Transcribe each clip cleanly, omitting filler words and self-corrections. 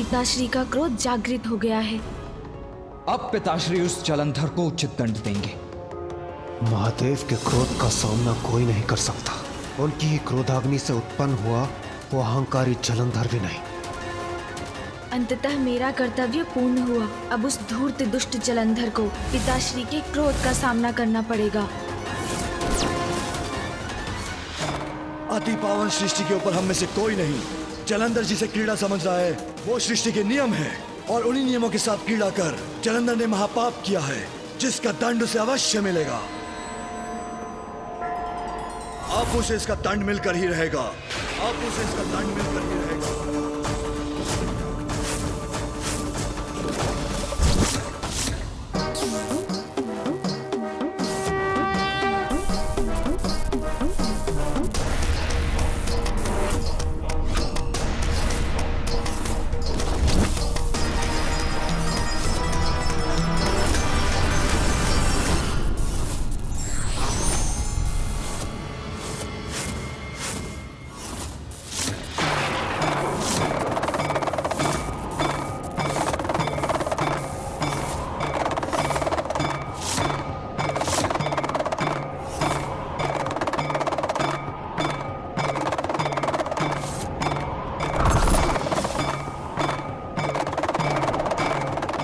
पिताश्री का क्रोध जागृत हो गया है। अब पिताश्री उस जलंधर को उचित दंड देंगे। महादेव के क्रोध का सामना कोई नहीं कर सकता। उनकी ही क्रोधाग्नि से उत्पन्न हुआ वो अहंकारी जलंधर भी नहीं। अंततः मेरा कर्तव्य पूर्ण हुआ। अब उस धूर्त दुष्ट जलंधर को पिताश्री के क्रोध का सामना करना पड़ेगा। अति पावन सृष्टि के ऊपर हम में से कोई नहीं जलंधर जिसे क्रीड़ा समझ रहा है। वो सृष्टि के नियम है और उन्हीं नियमों के साथ क्रीड़ा कर जलंधर ने महापाप किया है, जिसका दंड उसे अवश्य मिलेगा। अब उसे इसका दंड मिलकर ही रहेगा। अब उसे इसका दंड मिलकर ही रहेगा।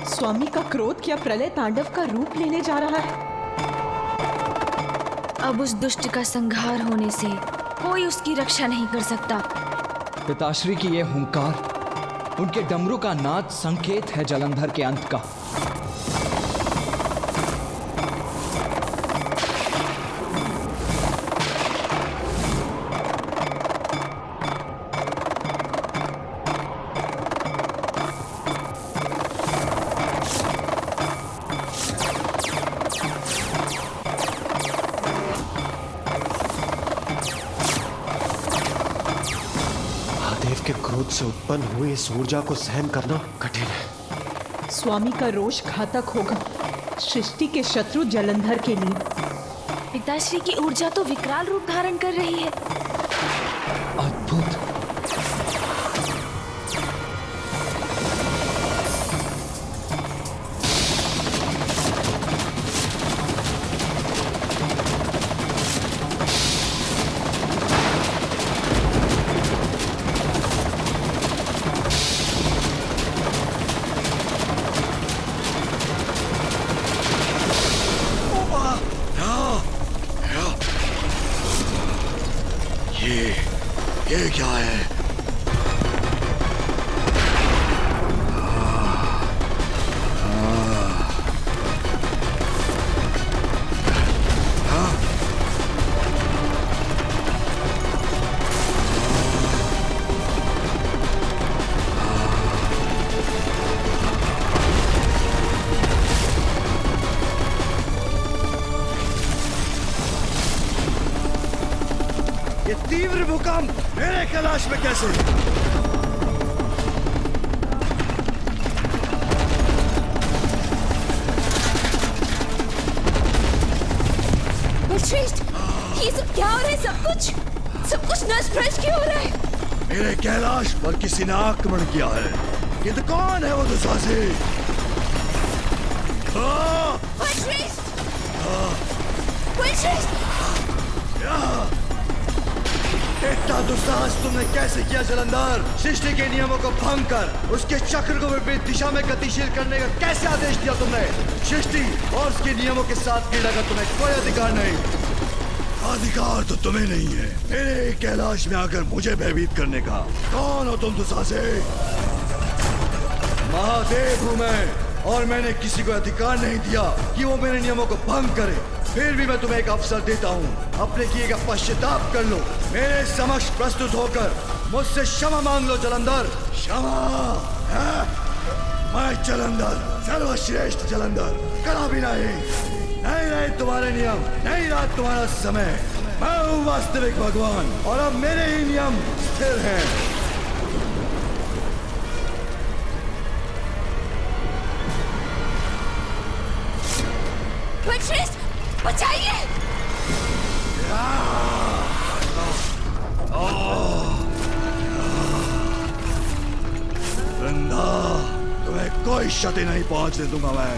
स्वामी का क्रोध क्या प्रलय तांडव का रूप लेने जा रहा है? अब उस दुष्ट का संहार होने से कोई उसकी रक्षा नहीं कर सकता। पिताश्री की यह हुंकार, उनके डमरू का नाद संकेत है जलंधर के अंत का। महादेव के क्रोध से उत्पन्न हुई इस ऊर्जा को सहन करना कठिन है। स्वामी का रोष घातक होगा सृष्टि के शत्रु जलंधर के लिए। पिताश्री की ऊर्जा तो विकराल रूप धारण कर रही है। अद्भुत। ये क्या है? ये तीव्र भूकंप मेरे कैलाश में कैसे? श्रेष्ठ, ये सब क्या हो रहा है? सब कुछ नष्ट भ्रष्ट क्यों हो रहा है? मेरे कैलाश पर किसी ने आक्रमण किया है। ये तो कौन है वो दुशासी? इतना दुस्साहस तुमने कैसे किया जलंधर? सृष्टि के नियमों को भंग कर उसके चक्र को विपरीत दिशा में गतिशील करने का कैसे आदेश दिया तुमने? सृष्टि और उसके नियमों के साथ क्रीड़ा का तुम्हें कोई अधिकार नहीं। अधिकार तो तुम्हें नहीं है मेरे कैलाश में आकर मुझे भयभीत करने का। कौन हो तुम दुशासे? महादेव हूं मैं और मैंने किसी को अधिकार नहीं दिया कि वो मेरे नियमों को भंग करे। फिर भी मैं तुम्हें एक अवसर देता हूँ, अपने किए का पश्चाताप कर लो। मेरे समक्ष प्रस्तुत होकर मुझसे क्षमा मांग लो जलंधर। क्षमा है? मैं जलंधर, सर्वश्रेष्ठ जलंधर, करा भी नहीं रहे तुम्हारे नियम, नहीं रहा तुम्हारा समय। मैं हूँ वास्तविक भगवान और अब मेरे ही नियम स्थिर हैं। बचाइए! वृंदा कोई क्षति नहीं पहुंचने दूंगा मैं।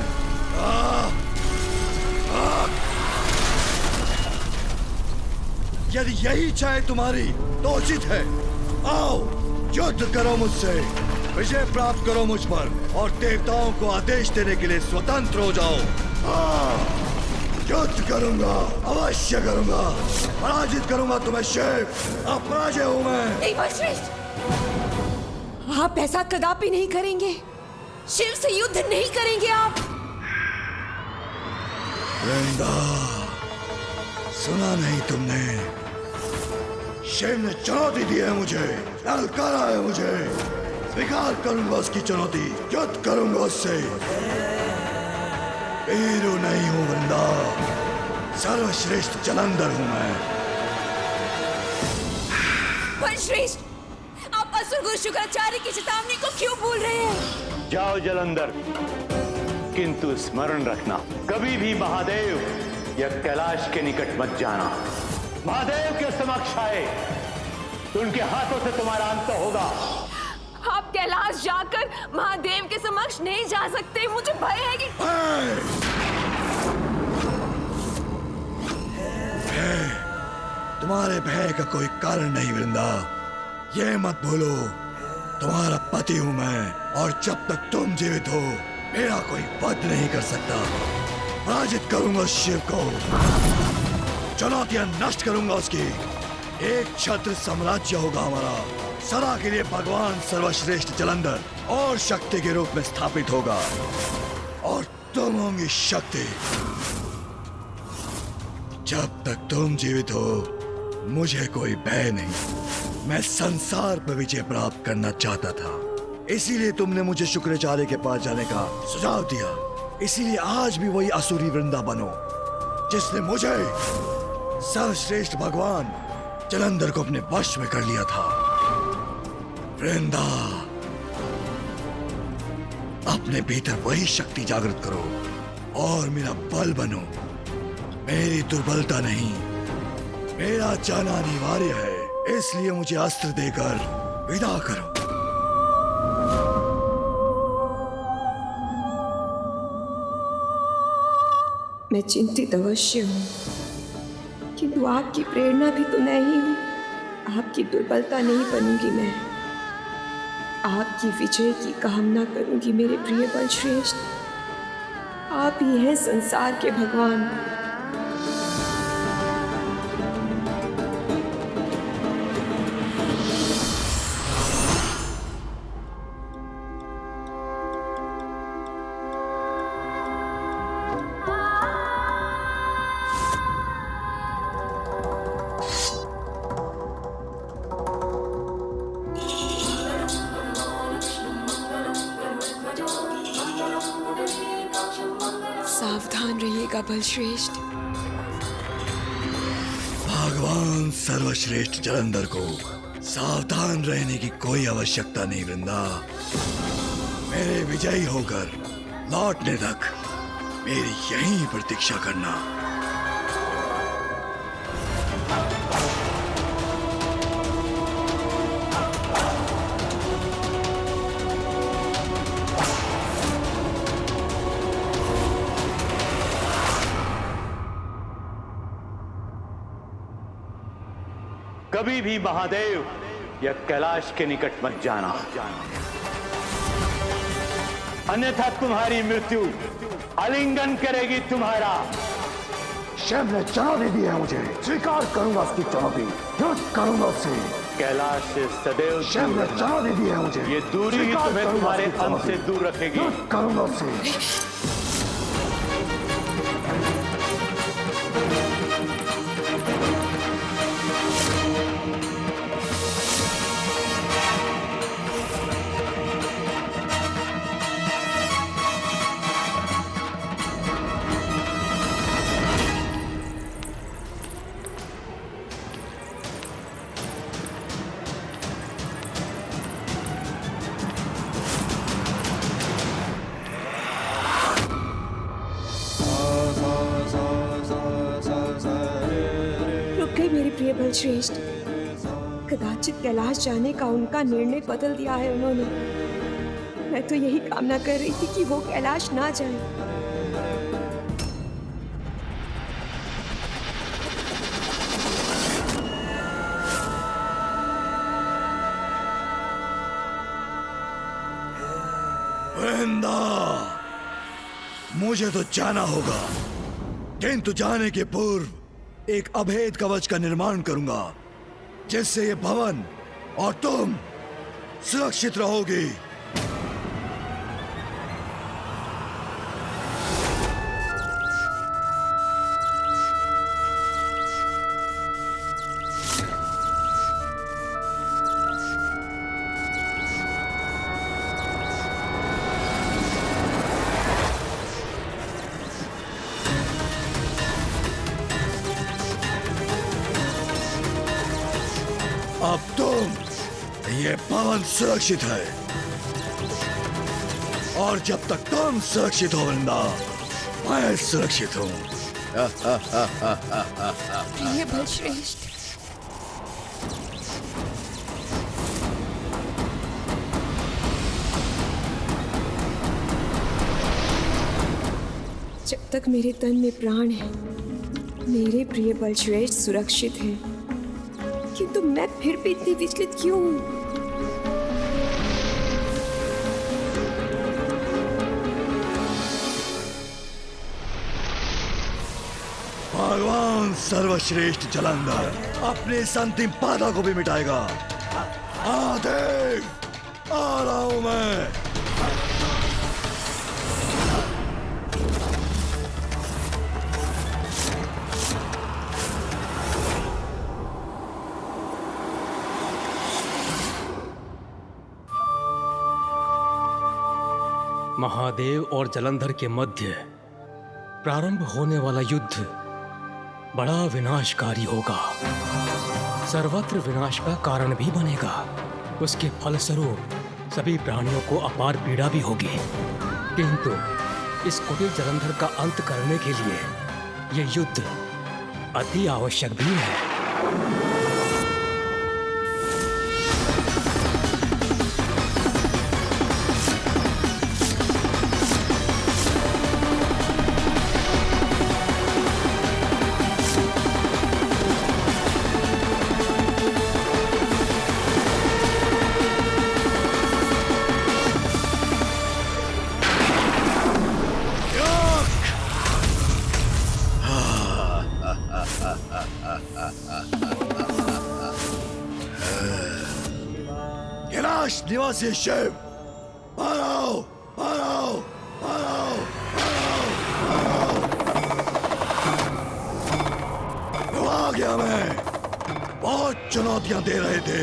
यदि यही इच्छा है तुम्हारी तो उचित है। आओ युद्ध करो मुझसे, विजय प्राप्त करो मुझ पर और देवताओं को आदेश देने के लिए स्वतंत्र हो जाओ। युद्ध करूंगा, अवश्य करूंगा, पराजित करूंगा तुम्हें शिव। अपराजय हूं मैं। नहीं बलश्रेष्ठ, आप ऐसा कदापि नहीं करेंगे। शिव से युद्ध नहीं करेंगे आप। वृंदा, सुना नहीं तुमने? शिव ने चुनौती दी है मुझे, ललकारा है मुझे। स्वीकार करूंगा उसकी चुनौती, युद्ध करूंगा उससे। वीरू नहीं हूं वृंदा, सर्वश्रेष्ठ जलंधर हूं मैं। बलश्रेष्ठ, आप असुर गुरु शुक्राचार्य की चेतावनी को क्यों भूल रहे हैं? जाओ जलंधर, किंतु स्मरण रखना, कभी भी महादेव या कैलाश के निकट मत जाना। महादेव के समक्ष आए तो उनके हाथों से तुम्हारा अंत होगा। आप कैलाश जाकर महादेव के समक्ष नहीं जा सकते। मुझे भय है कि तुम्हारे भय का कोई कारण नहीं वृंदा। ये मत भूलो, तुम्हारा पति हूं मैं और जब तक तुम जीवित हो मेरा कोई वध नहीं कर सकता। पराजित करूंगा शिव को, चुनौतियां नष्ट करूंगा उसकी। एक छत्र साम्राज्य होगा हमारा, सदा के लिए भगवान सर्वश्रेष्ठ जलंधर और शक्ति के रूप में स्थापित होगा और तुम होंगी शक्ति। जब तक तुम जीवित हो मुझे कोई भय नहीं। मैं संसार पर विजय प्राप्त करना चाहता था, इसीलिए तुमने मुझे शुक्राचार्य के पास जाने का सुझाव दिया। इसीलिए आज भी वही असुरी वृंदा बनो जिसने मुझे सर्वश्रेष्ठ भगवान जलंधर को अपने वश में कर लिया था। वृंदा, अपने भीतर वही शक्ति जागृत करो और मेरा बल बनो। मेरी दुर्बलता नहीं, मेरा जाना अनिवार्य है, इसलिए मुझे अस्त्र देकर विदा करो। मैं चिंतित अवश्य हूँ, किंतु आपकी प्रेरणा भी तो मैं ही हूँ। आपकी दुर्बलता नहीं बनूंगी मैं, आपकी विजय की कामना करूंगी मेरे प्रिय बलश्रेष्ठ। आप ही हैं संसार के भगवान। सावधान रहिएगा बलश्रेष्ठ। भगवान सर्वश्रेष्ठ जलंधर को सावधान रहने की कोई आवश्यकता नहीं वृंदा। मेरे विजयी होकर लौटने तक मेरी यहीं प्रतीक्षा करना। कभी भी महादेव या कैलाश के निकट मत जाना, अन्यथा तुम्हारी मृत्यु आलिंगन करेगी तुम्हारा। शिव ने चुनौती दी है मुझे, स्वीकार करूंगा उसकी चुनौती, युद्ध करूंगा उससे। कैलाश से सदैव शिव ने चुनौती दी है मुझे, ये दूरी ही तुम्हें तुम्हारे अंत से दूर रखेगी। युद्ध करूंगा उससे। मेरे प्रिय बलश्रेष्ठ, कदाचित कैलाश जाने का उनका निर्णय बदल दिया है उन्होंने। मैं तो यही कामना कर रही थी कि वो कैलाश ना जाए। वृंदा, मुझे तो जाना होगा, किंतु जाने के पूर्व एक अभेद कवच का निर्माण करूंगा जिससे ये भवन और तुम सुरक्षित रहोगी। अब ये भवन सुरक्षित है और जब तक तुम सुरक्षित हो वृंदा, मैं सुरक्षित हूं। प्रिय बलश्रेष्ठ, जब तक मेरे तन में प्राण है, मेरे प्रिय बलश्रेष्ठ सुरक्षित है, किंतु मैं फिर भी इतनी विचलित क्यों हूं? भगवान सर्वश्रेष्ठ जलंधर अपने इस अंतिम बाधा को भी मिटाएगा। देव, आ रहा हूं मैं। महादेव और जलंधर के मध्य प्रारंभ होने वाला युद्ध बड़ा विनाशकारी होगा, सर्वत्र विनाश का कारण भी बनेगा। उसके फलस्वरूप सभी प्राणियों को अपार पीड़ा भी होगी, किंतु इस कुटिल जलंधर का अंत करने के लिए यह युद्ध अति आवश्यक भी है। कैलाश निवासी शिव, बाहर आओ, बाहर आओ, बाहर आओ, बाहर आओ, बाहर आओ। आ गया मैं, बहुत चुनौतियां दे रहे थे।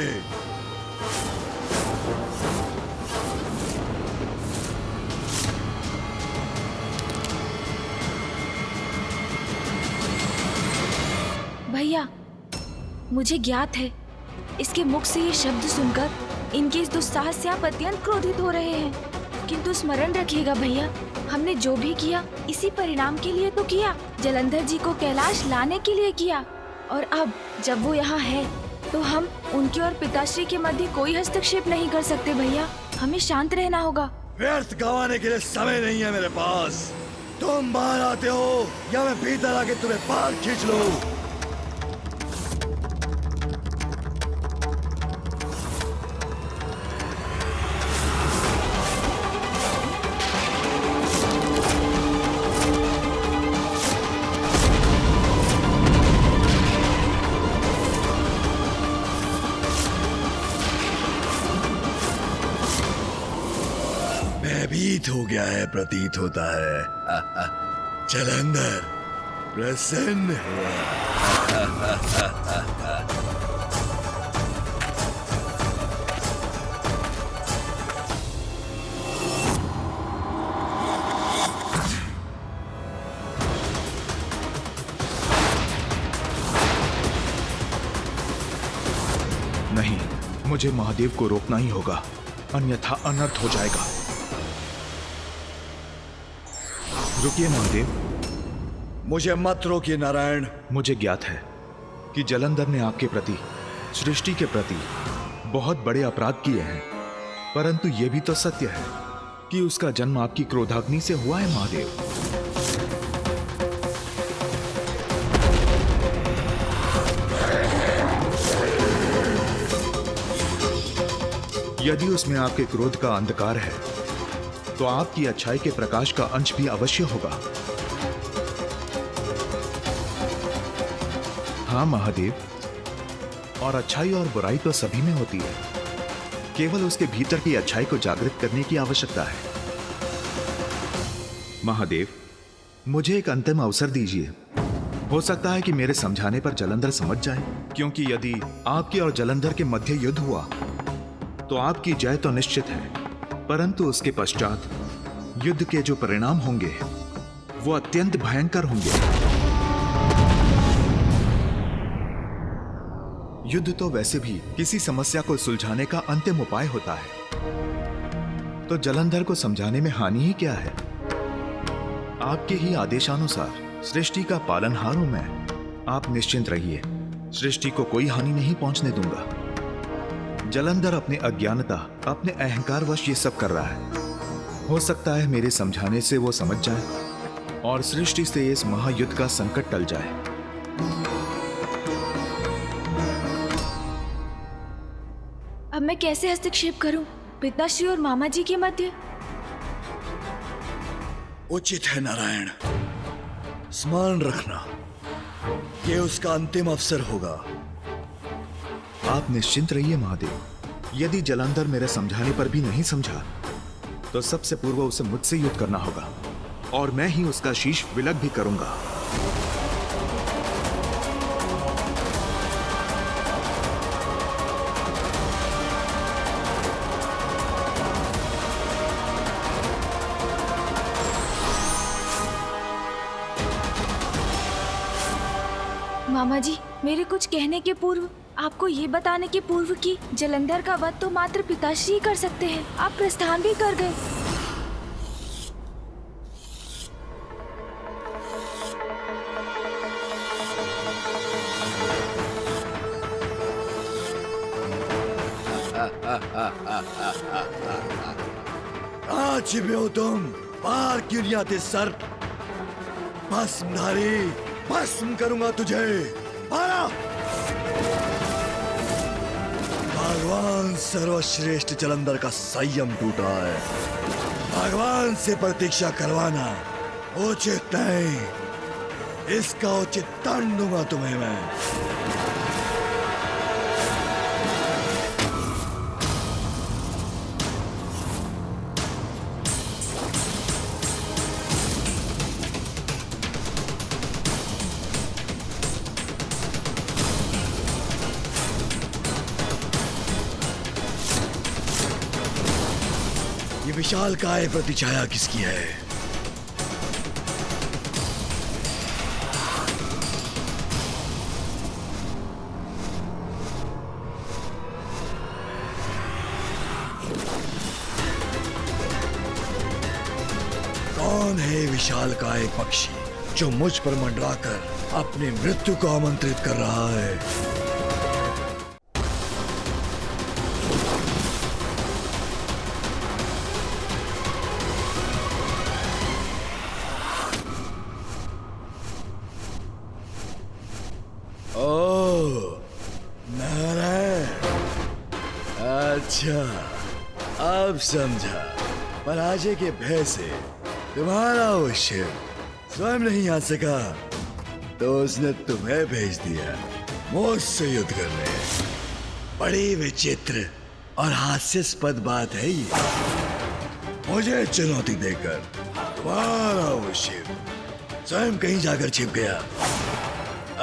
भैया, मुझे ज्ञात है इसके मुख से ये शब्द सुनकर इनके इस दुस्साहस से आप अत्यंत क्रोधित हो रहे हैं, किंतु स्मरण रखिएगा भैया, हमने जो भी किया इसी परिणाम के लिए तो किया। जलंधर जी को कैलाश लाने के लिए किया, और अब जब वो यहाँ है तो हम उनके और पिताश्री के मध्य कोई हस्तक्षेप नहीं कर सकते। भैया, हमें शांत रहना होगा। व्यर्थ गंवाने के लिए समय नहीं है मेरे पास। तुम बाहर आते हो या मैं भीतर आके तुम्हें बाहर खींच लूं। भयभीत हो गया है प्रतीत होता है। जलंधर प्रसन्न हुआ। नहीं, मुझे महादेव को रोकना ही होगा, अन्यथा अनर्थ हो जाएगा। रुकिए महादेव। मुझे मत रोकिए नारायण। मुझे ज्ञात है कि जलंधर ने आपके प्रति, सृष्टि के प्रति बहुत बड़े अपराध किए हैं, परंतु यह भी तो सत्य है कि उसका जन्म आपकी क्रोधाग्नि से हुआ है महादेव। यदि उसमें आपके क्रोध का अंधकार है तो आपकी अच्छाई के प्रकाश का अंश भी अवश्य होगा। हाँ महादेव, और अच्छाई और बुराई तो सभी में होती है, केवल उसके भीतर की अच्छाई को जागृत करने की आवश्यकता है। महादेव, मुझे एक अंतिम अवसर दीजिए। हो सकता है कि मेरे समझाने पर जलंधर समझ जाए, क्योंकि यदि आपके और जलंधर के मध्य युद्ध हुआ तो आपकी जय तो निश्चित है, परंतु उसके पश्चात युद्ध के जो परिणाम होंगे वो अत्यंत भयंकर होंगे। युद्ध तो वैसे भी किसी समस्या को सुलझाने का अंतिम उपाय होता है, तो जलंधर को समझाने में हानि ही क्या है। आपके ही आदेशानुसार सृष्टि का पालनहार हूं मैं। आप निश्चिंत रहिए, सृष्टि को कोई हानि नहीं पहुंचने दूंगा। जलंधर अपने अज्ञानता, अपने अहंकारवश ये सब कर रहा है। हो सकता है मेरे समझाने से वो समझ जाए और सृष्टि से इस महायुद्ध का संकट टल जाए। अब मैं कैसे हस्तक्षेप करूं पिताश्री और मामा जी के मध्य? उचित है नारायण, स्मरण रखना ये उसका अंतिम अवसर होगा। आप निश्चिंत रहिए महादेव, यदि जलंधर मेरे समझाने पर भी नहीं समझा तो सबसे पूर्व उसे मुझसे युद्ध करना होगा और मैं ही उसका शीश विलग भी करूंगा। मामा जी, मेरे कुछ कहने के पूर्व, आपको ये बताने के पूर्व कि जलंधर का वध तो मात्र पिताश्री ही कर सकते हैं। आप प्रस्थान भी कर गए। कहाँ छिपे हो तुम? बाहर क्यों नहीं आते सर्प? भस्मधारी, भस्म करूंगा तुझे। आना! भगवान सर्वश्रेष्ठ जलंधर का संयम टूटा है। भगवान से प्रतीक्षा करवाना उचित नहीं। इसका उचित दंड दूंगा तुम्हें मैं। ये विशालकाय प्रतिछाया किसकी है? कौन है विशालकाय पक्षी जो मुझ पर मंडराकर अपनी मृत्यु को आमंत्रित कर रहा है? अच्छा, अब समझा। पराजय के भय से तुम्हारा वो शिव स्वयं नहीं आ सका तो उसने तुम्हें भेज दिया मुझसे युद्ध करने। बड़ी विचित्र और हास्यास्पद बात है ये। मुझे चुनौती देकर तुम्हारा वो शिव स्वयं कहीं जाकर छिप गया।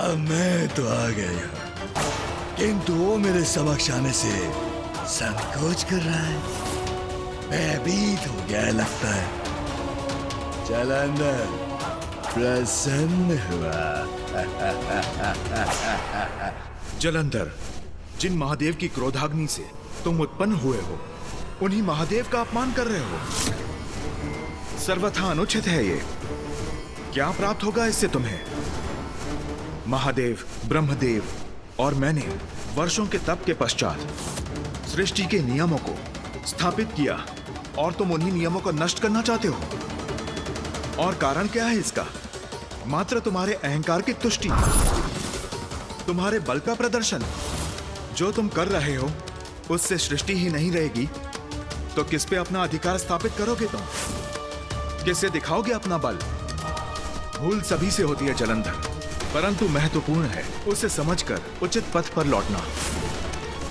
अब मैं तो आ गया यहाँ, किंतु वो मेरे समक्ष आने से संकोच कर रहा है। भयभीत हो गया लगता है। जलंधर प्रसन्न हुआ। जलंधर, जिन महादेव की क्रोधाग्नि से तुम उत्पन्न हुए हो, उन्हीं महादेव का अपमान कर रहे हो। सर्वथा अनुचित है ये। क्या प्राप्त होगा इससे तुम्हें? महादेव, ब्रह्मदेव और मैंने वर्षों के तप के पश्चात सृष्टि के नियमों को स्थापित किया और तुम उन्हीं नियमों को नष्ट करना चाहते हो। और कारण क्या है इसका? मात्र तुम्हारे अहंकार की तुष्टि, तुम्हारे बल का प्रदर्शन। जो तुम कर रहे हो उससे सृष्टि ही नहीं रहेगी तो किस पे अपना अधिकार स्थापित करोगे तुम? किससे दिखाओगे अपना बल? भूल सभी से होती है जलंधर, परंतु महत्वपूर्ण है उसे समझकर उचित पथ पर लौटना।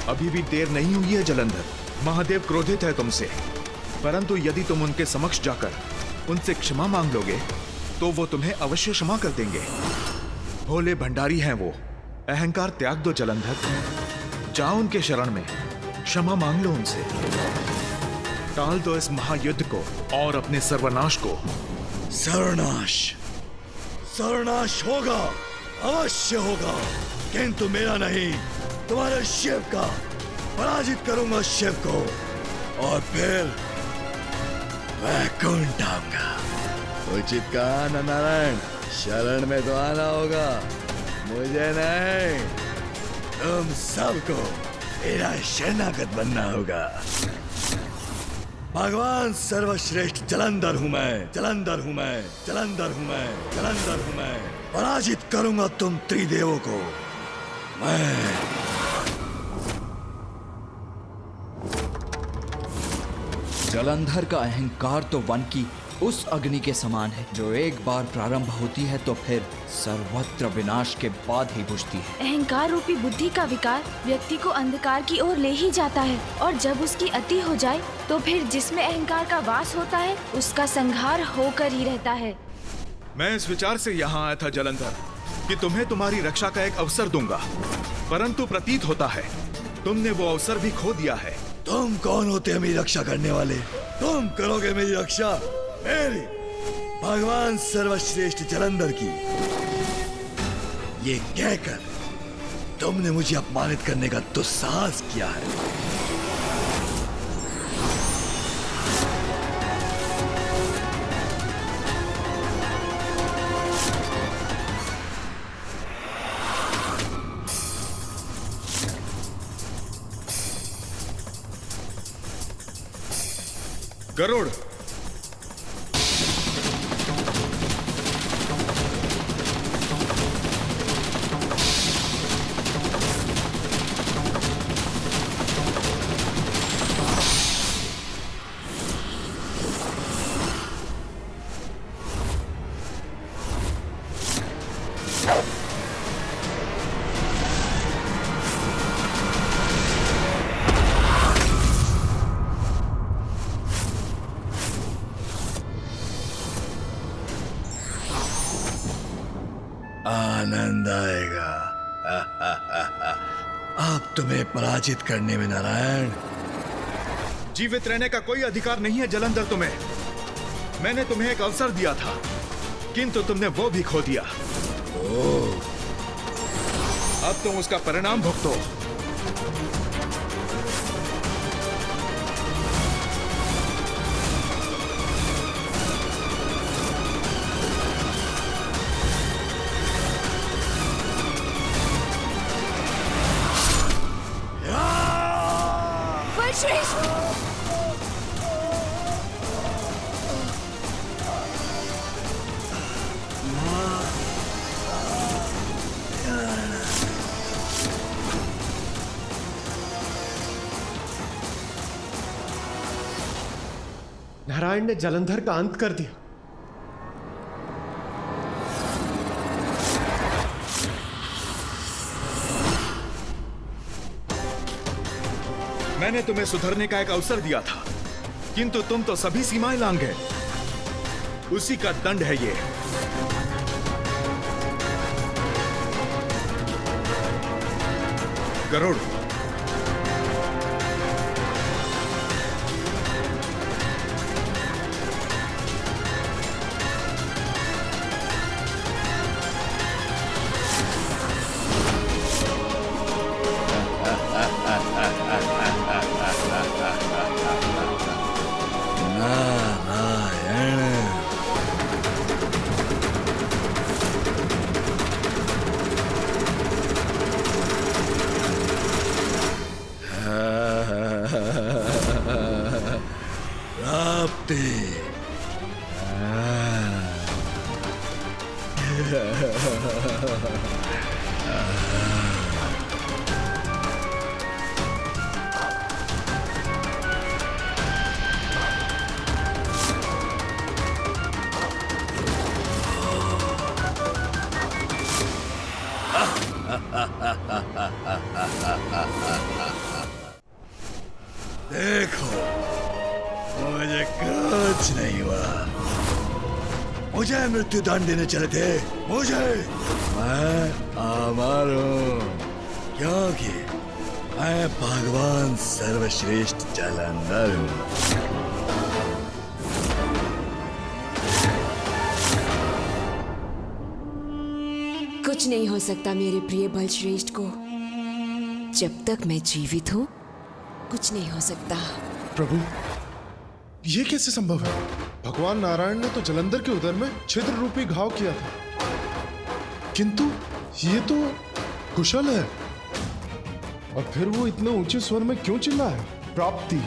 अभी भी देर नहीं हुई है जलंधर। महादेव क्रोधित है तुमसे, परंतु यदि तुम उनके समक्ष जाकर उनसे क्षमा मांग लोगे तो वो तुम्हें अवश्य क्षमा कर देंगे। भोले भंडारी हैं वो। अहंकार त्याग दो जलंधर, जाओ उनके शरण में, क्षमा मांग लो उनसे। टाल दो इस महायुद्ध को और अपने सर्वनाश को। सर्वनाश, सर्वनाश होगा, अवश्य होगा, किंतु मेरा नहीं, तुम्हारे शिव का। पराजित करूंगा शिव को और फिर वैकुंठ आऊंगा। उचित कहा ना नारायण, शरण में तो आना होगा, मुझे नहीं, तुम सबको मेरा शरणागत बनना होगा। भगवान सर्वश्रेष्ठ जलंधर हूं मैं, जलंधर हूं मैं, जलंधर हूं मैं, जलंधर हूं मैं। पराजित करूंगा तुम त्रिदेवों को मैं। जलंधर का अहंकार तो वन की उस अग्नि के समान है जो एक बार प्रारंभ होती है तो फिर सर्वत्र विनाश के बाद ही बुझती है। अहंकार रूपी बुद्धि का विकार व्यक्ति को अंधकार की ओर ले ही जाता है और जब उसकी अति हो जाए तो फिर जिसमें अहंकार का वास होता है उसका संहार होकर ही रहता है। मैं इस विचार से यहाँ आया था जलंधर कि तुम्हें तुम्हारी रक्षा का एक अवसर दूंगा, परंतु प्रतीत होता है तुमने वो अवसर भी खो दिया है। तुम कौन होते हैं मेरी रक्षा करने वाले? तुम करोगे मेरी रक्षा? मेरी, भगवान सर्वश्रेष्ठ जलंधर की। ये कहकर तुमने मुझे अपमानित करने का दुस्साहस किया है। गरुड़, आनंद आएगा। अब तुम्हें पराजित करने में नारायण। जीवित रहने का कोई अधिकार नहीं है जलंधर तुम्हें। मैंने तुम्हें एक अवसर दिया था, किंतु तुमने वो भी खो दिया। अब तुम उसका परिणाम भुगतो। नारायण ने जलंधर का अंत कर दिया। मैंने तुम्हें सुधरने का एक अवसर दिया था, किंतु तुम तो सभी सीमाएं लांघ गए। उसी का दंड है ये। गरुड़, शक्ति। देखो, मुझे कुछ नहीं हुआ। मुझे मृत्यु दंड देने चले थे, मैं अमर हूँ, क्योंकि मैं भगवान सर्वश्रेष्ठ जलंधर हूँ। कुछ नहीं हो सकता मेरे प्रिय बलश्रेष्ठ को। जब तक मैं जीवित हूँ कुछ नहीं हो सकता। प्रभु, ये कैसे संभव है? भगवान नारायण ने तो जलंधर के उदर में छिद्र रूपी घाव किया था, किंतु ये तो कुशल है। और फिर वो इतने ऊंचे स्वर में क्यों चिल्ला है? प्राप्ति।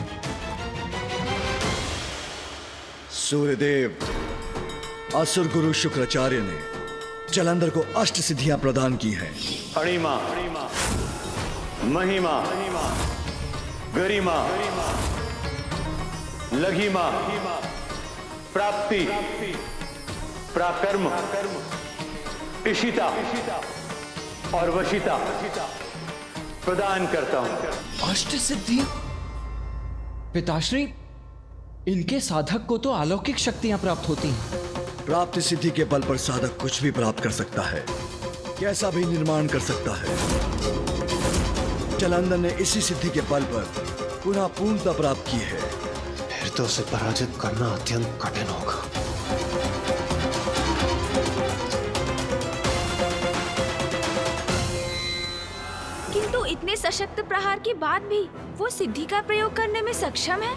सूर्यदेव, असुर गुरु शुक्राचार्य ने जलंधर को अष्ट सिद्धियां प्रदान की हैं। अणिमा, महिमा, गरिमा, लघिमा, प्राप्ति, प्राकर्म, इशिता और वशिता प्रदान करता हूं। अष्ट सिद्धियां? पिताश्री, इनके साधक को तो अलौकिक शक्तियां प्राप्त होती हैं। प्राप्ति सिद्धि के बल पर साधक कुछ भी प्राप्त कर सकता है, कैसा भी निर्माण कर सकता है। जलंधर ने इसी सिद्धि के बल पर पुनः पूर्णता प्राप्त की है। फिर तो उसे पराजित करना अत्यंत कठिन होगा। किंतु इतने सशक्त प्रहार के बाद भी वो सिद्धि का प्रयोग करने में सक्षम है,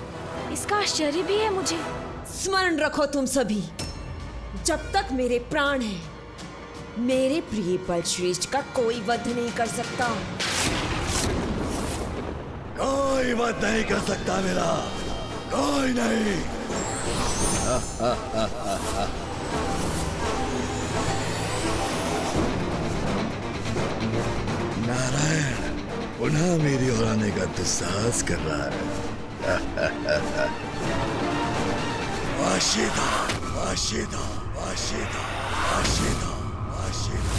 इसका आश्चर्य भी है मुझे। स्मरण रखो तुम सभी, जब तक मेरे प्राण हैं, मेरे प्रिय बलश्रेष्ठ का कोई वध नहीं कर सकता। कोई वध नहीं कर सकता मेरा, कोई नहीं। नारायण पुनः मेरी ओर आने का दुस्साहस कर रहा है। वाशिदा, वाशिदा, वाशिदा, वाशिदा, वाशिदा।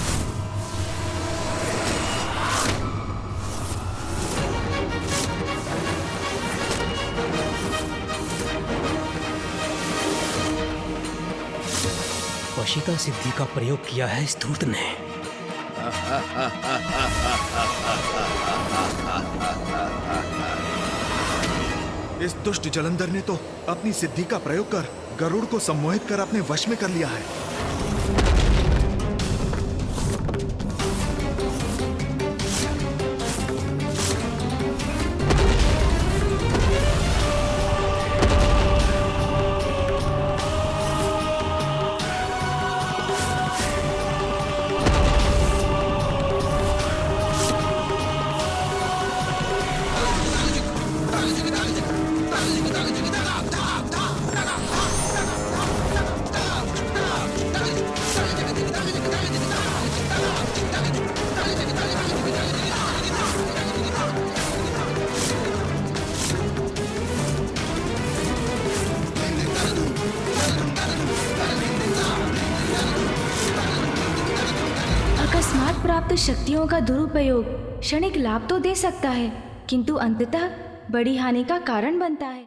वशिता सिद्धि का प्रयोग किया है इस धूर्त ने। इस दुष्ट जलंधर ने तो अपनी सिद्धि का प्रयोग कर गरुड़ को सम्मोहित कर अपने वश में कर लिया है। अकस्मात प्राप्त शक्तियों का दुरुपयोग क्षणिक लाभ तो दे सकता है, किंतु अंततः बड़ी हानि का कारण बनता है।